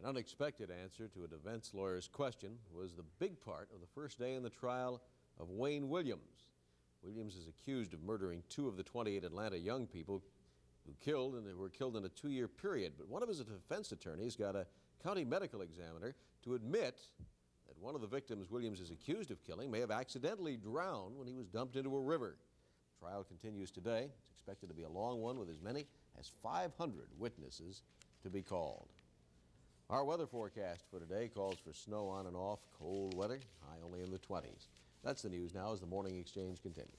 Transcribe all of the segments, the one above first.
An unexpected answer to a defense lawyer's question was the big part of the first day in the trial of Wayne Williams. Williams is accused of murdering 2 of the 28 Atlanta young people who were killed in a 2-year period. But one of his defense attorneys got a county medical examiner to admit that one of the victims Williams is accused of killing may have accidentally drowned when he was dumped into a river. The trial continues today. It's expected to be a long one with as many as 500 witnesses to be called. Our weather forecast for today calls for snow on and off, cold weather, high only in the 20s. That's the news now as the Morning Exchange continues.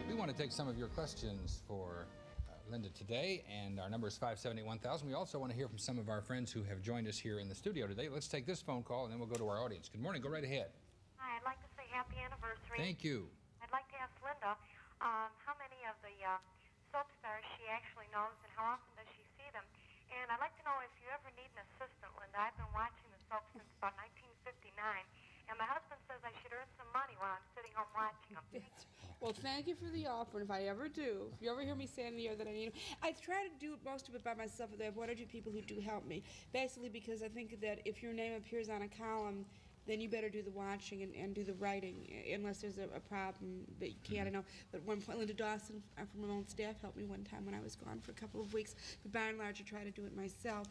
We want to take some of your questions for Lynda today, and our number is 578-1000. We also want to hear from some of our friends who have joined us here in the studio today. Let's take this phone call, and then we'll go to our audience. Good morning. Go right ahead. Hi, I'd like to say happy anniversary. Thank you. I'd like to ask Lynda how many of the soap stars she actually knows and how often does she see them. And I'd like to know if you ever need an assistant, Lynda. I've been watching the soap since about 1959. And my husband says I should earn some money while I'm sitting home watching them. Well, thank you for the offer, and if I ever do, if you ever hear me say in the air that I need them, I try to do most of it by myself, but I have 1 or 2 people who do help me. Basically because I think that if your name appears on a column, then you better do the watching and do the writing, unless there's a problem that you can't. I know. But one point, Linda Dawson from my own staff helped me one time when I was gone for a couple of weeks. But by and large, I try to do it myself.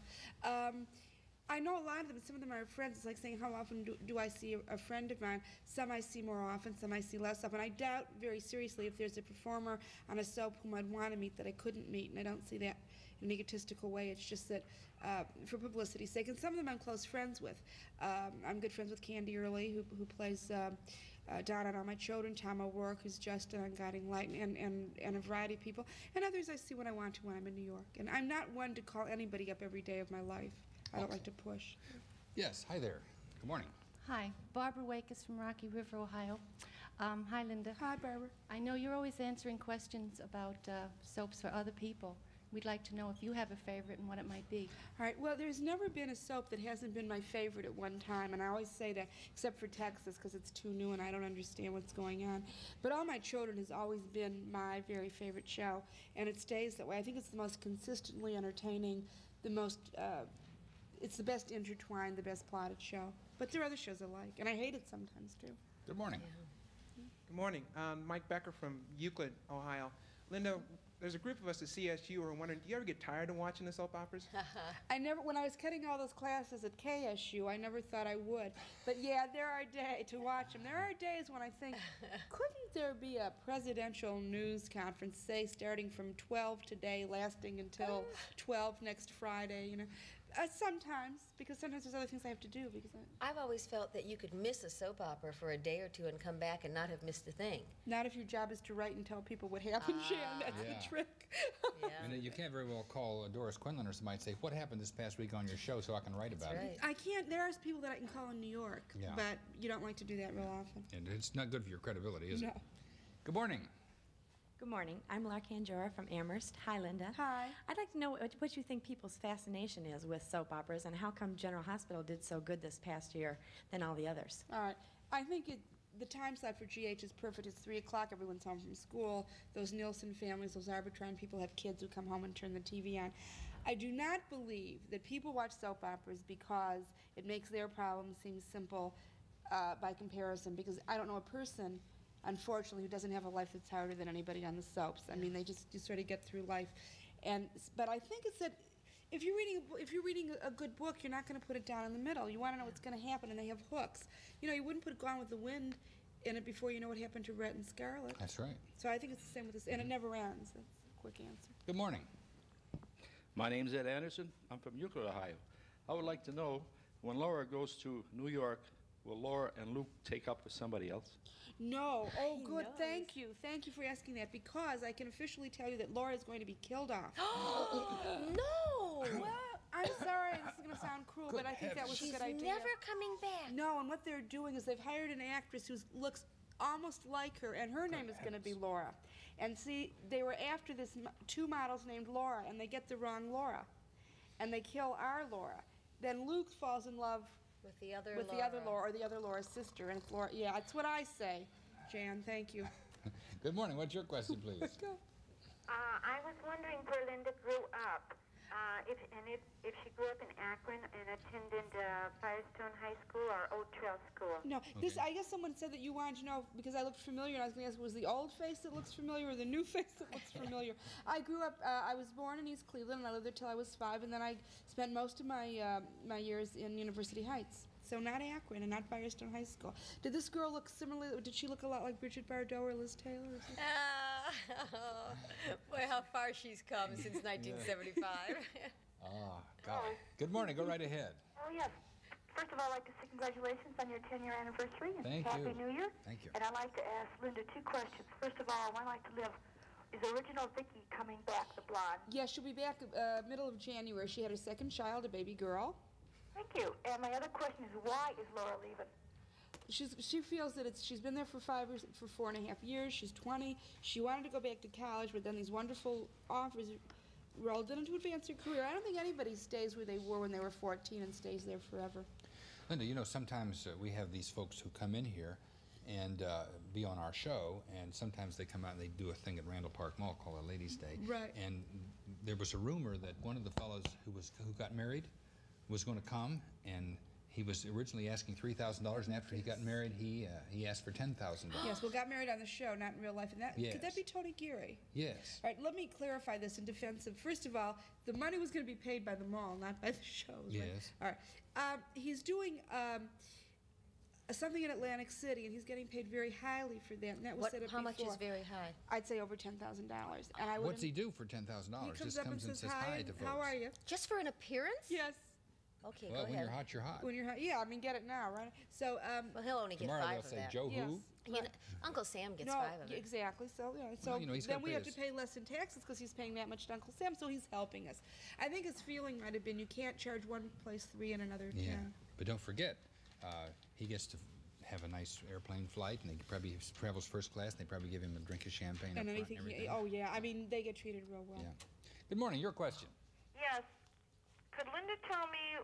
I know a lot of them. Some of them are friends. It's like saying, how often do I see a friend of mine? Some I see more often, some I see less often. I doubt very seriously if there's a performer on a soap whom I'd want to meet that I couldn't meet, and I don't see that in an egotistical way. It's just that for publicity's sake. And some of them I'm close friends with. I'm good friends with Candy Early, who plays Donna on All My Children, Tom O'Rourke, who's Justin on Guiding Light, and a variety of people. And others I see when I want to when I'm in New York. And I'm not one to call anybody up every day of my life. I don't like to push. Yes, hi there. Good morning. Hi, Barbara Wake is from Rocky River, Ohio. Hi, Lynda. Hi, Barbara. I know you're always answering questions about soaps for other people. We'd like to know if you have a favorite and what it might be. All right, well, there's never been a soap that hasn't been my favorite at one time, and I always say that, except for Texas, because it's too new and I don't understand what's going on. But All My Children has always been my very favorite show, and it stays that way. I think it's the most consistently entertaining, the most... it's the best intertwined, the best plotted show. But there are other shows I like, and I hate it sometimes, too. Good morning. Yeah. Good morning. Mike Becker from Euclid, Ohio. Lynda, there's a group of us at CSU who are wondering, do you ever get tired of watching the soap operas? I never, when I was cutting all those classes at KSU, I never thought I would. But yeah, there are days to watch them. There are days when I think, couldn't there be a presidential news conference, say, starting from 12 today, lasting until 12 next Friday, you know? Sometimes, because sometimes there's other things I have to do. Because I've always felt that you could miss a soap opera for a day or two and come back and not have missed a thing. Not if your job is to write and tell people what happened, Jan. That's the trick. Yeah. And you can't very well call Doris Quinlan or somebody and say, what happened this past week on your show so I can write about it. I can't. There are people that I can call in New York, but you don't like to do that real often. And it's not good for your credibility, is it? No. Good morning. Good morning. I'm Larkan Jora from Amherst. Hi, Lynda. Hi. I'd like to know what you think people's fascination is with soap operas and how come General Hospital did so good this past year than all the others. All right. I think the time slot for GH is perfect. It's 3 o'clock. Everyone's home from school. Those Nielsen families, those Arbitron people have kids who come home and turn the TV on. I do not believe that people watch soap operas because it makes their problems seem simple by comparison, because I don't know a person, unfortunately, who doesn't have a life that's harder than anybody on the soaps. I mean, they just sort of get through life. But I think it's that if you're reading a good book, you're not going to put it down in the middle. You want to know what's going to happen, and they have hooks. You know, you wouldn't put Gone with the Wind in it before you know what happened to Rhett and Scarlett. That's right. So I think it's the same with this, and it never ends. That's a quick answer. Good morning. My name's Ed Anderson. I'm from Euclid, Ohio. I would like to know, when Laura goes to New York, will Laura and Luke take up with somebody else? No. Oh, good. Thank you. Thank you for asking that, because I can officially tell you that Laura is going to be killed off. No! Well, I'm sorry. This is going to sound cruel, Good but I think that was a She's good idea. never coming back. No, and what they're doing is they've hired an actress who looks almost like her, and her name is going to be Laura. And see, they were after this two models named Laura, and they get the wrong Laura, and they kill our Laura. Then Luke falls in love With the other with Laura. the other Laura, or the other Laura's sister, and it's Laura. Yeah, that's what I say. Jan, thank you. Good morning. What's your question, please? Go. I was wondering where Lynda grew up. If she grew up in Akron and attended Firestone High School or Old Trail School. No, this, I guess someone said that you wanted to know, because I looked familiar, and I was going to ask, was the old face that looks familiar or the new face that looks familiar? I grew up, I was born in East Cleveland, and I lived there till I was 5, and then I spent most of my my years in University Heights. So not Akron and not Firestone High School. Did this girl look similarly, did she look a lot like Bridget Bardot or Liz Taylor? Or something? Boy, how far she's come since 1975. God. Good morning. Go right ahead. Oh, yes. First of all, I'd like to say congratulations on your 10-year anniversary and Thank Happy you. New Year. Thank you. And I'd like to ask Lynda 2 questions. First of all, I would like to live, is original Vicky coming back, the blonde? Yeah, she'll be back middle of January. She had her second child, a baby girl. Thank you. And my other question is, why is Laura leaving? She feels that she's been there for 4.5 years. She's 20. She wanted to go back to college, but then these wonderful offers rolled in to advance her career. I don't think anybody stays where they were when they were 14 and stays there forever. Lynda, you know, sometimes we have these folks who come in here and be on our show, and sometimes they come out and they do a thing at Randall Park Mall called a Ladies' Day. Right. And there was a rumor that one of the fellows who got married was going to come, and he was originally asking $3,000, and after he got married, he asked for $10,000. Yes, well, got married on the show, not in real life. And that Yes. could that be Tony Geary? Yes. All right, let me clarify this in defense of, first of all, the money was going to be paid by the mall, not by the shows. Right? Yes. All right. He's doing something in Atlantic City, and he's getting paid very highly for that. And that was set up How much before. is very high? I'd say over $10,000. And I What's he wouldn't- do for $10,000? He comes Just up comes and says hi, to and folks. how are you? Just for an appearance? Yes. Okay, Well, go when ahead. you're hot, you're hot. When you're hot, yeah, I mean, get it now, right? So, Well, he'll only get Tomorrow 5 they'll of say, that. Joe yes. who? You know, Uncle Sam gets no, 5 of it. exactly. So, yeah. So Well, you know, he's then gotta we pay have to his- pay less in taxes because he's paying that much to Uncle Sam, so he's helping us. I think his feeling might have been you can't charge one place 3 and another 10. Yeah, but don't forget, he gets to have a nice airplane flight, and he probably travels first class, and they probably give him a drink of champagne And up front anything, and everything. oh yeah, I mean, they get treated real well. Yeah. Good morning. Your question. Yes. Could Lynda tell me,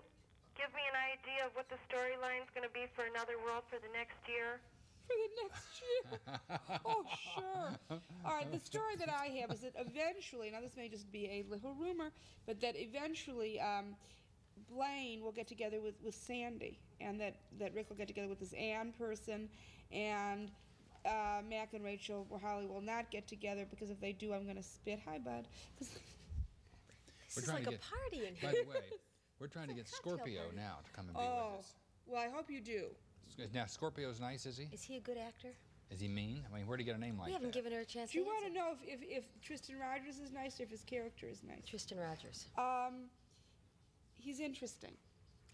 give me an idea of what the storyline's going to be for Another World for the next year? For the next year. Oh, sure. All right, the story that I have is that eventually, now this may just be a little rumor, but that eventually Blaine will get together with Sandy, and that Rick will get together with this Ann person, and Mac and Rachel Holly will not get together, because if they do, I'm going to spit. Hi, bud. This We're is trying like to a get- party in By here. the way, we're trying to get cocktail Scorpio party. now to come and be Oh, with us. well, I hope you do. Now, Scorpio's nice, is he? Is he a good actor? Is he mean? I mean, where'd he get a name like We haven't that? given her a chance Do you to want to answer. know if Tristan Rogers is nice or if his character is nice? Tristan Rogers. He's interesting.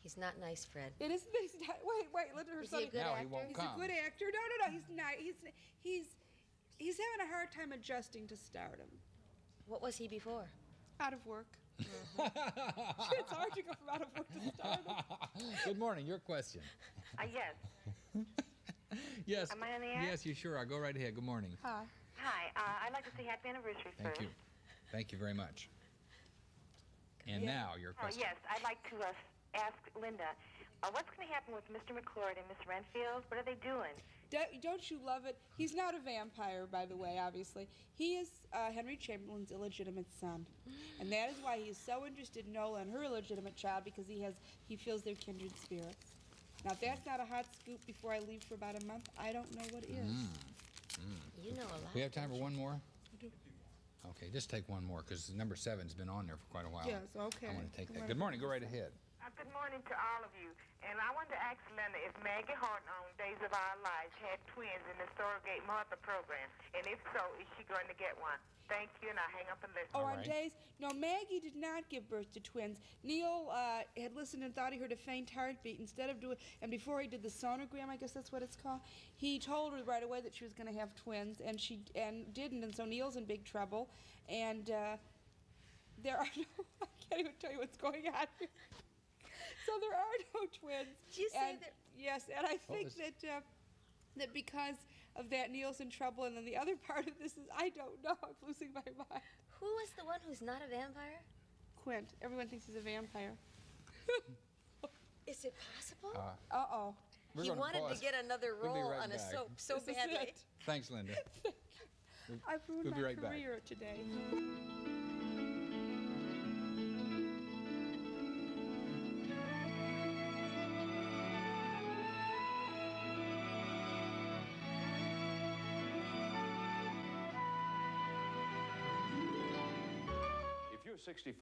He's not nice, Fred. It isn't that he's not. Wait, let her Is he a good Now he actor? won't He's come. a good actor. No, he's not. He's having a hard time adjusting to stardom. What was he before? Out of work. It's hard to go from out of work to stardom. Good morning. Your question. Yes. Yes. Am I on the air? Yes, you sure are. Go right ahead. Good morning. Hi. Hi. I'd like to say happy anniversary Thank first. you. Thank you very much. And now your Oh, question. yes. I'd like to ask Lynda, what's going to happen with Mr. McClure and Miss Renfield? What are they doing? Don't you love it? He's not a vampire, by the way, obviously. He is Henry Chamberlain's illegitimate son. And that is why he's so interested in Nola and her illegitimate child, because he feels they're kindred spirits. Now, if that's not a hot scoop before I leave for about a month, I don't know what is. You know a lot. We have time for one more? do. Okay, just take one more, because number 7's been on there for quite a while. Yes, okay. I want to take Go that. right Good morning. Go right ahead. Good morning to all of you. And I wanted to ask Lynda if Maggie Horton on Days of Our Lives had twins in the surrogate mother program. And if so, is she going to get one? Thank you, and I hang up and listen. Oh, All on right. Days? No, Maggie did not give birth to twins. Neil had listened and thought he heard a faint heartbeat. Instead of doing, and before he did the sonogram, I guess that's what it's called, he told her right away that she was going to have twins, and she didn't. And so Neil's in big trouble. And there are no, I can't even tell you what's going on here. So there are no twins. Did you say that? Yes, and I think that because of that, Neil's in trouble, and then the other part of this is I don't know. I'm losing my mind. Who is the one who's not a vampire? Quint. Everyone thinks he's a vampire. Is it possible? Uh-oh. He wanted to get another We'll be role right on a back. soap so This is badly. it. Thanks, Linda. I've ruined We'll be my right back. career today. If you're 65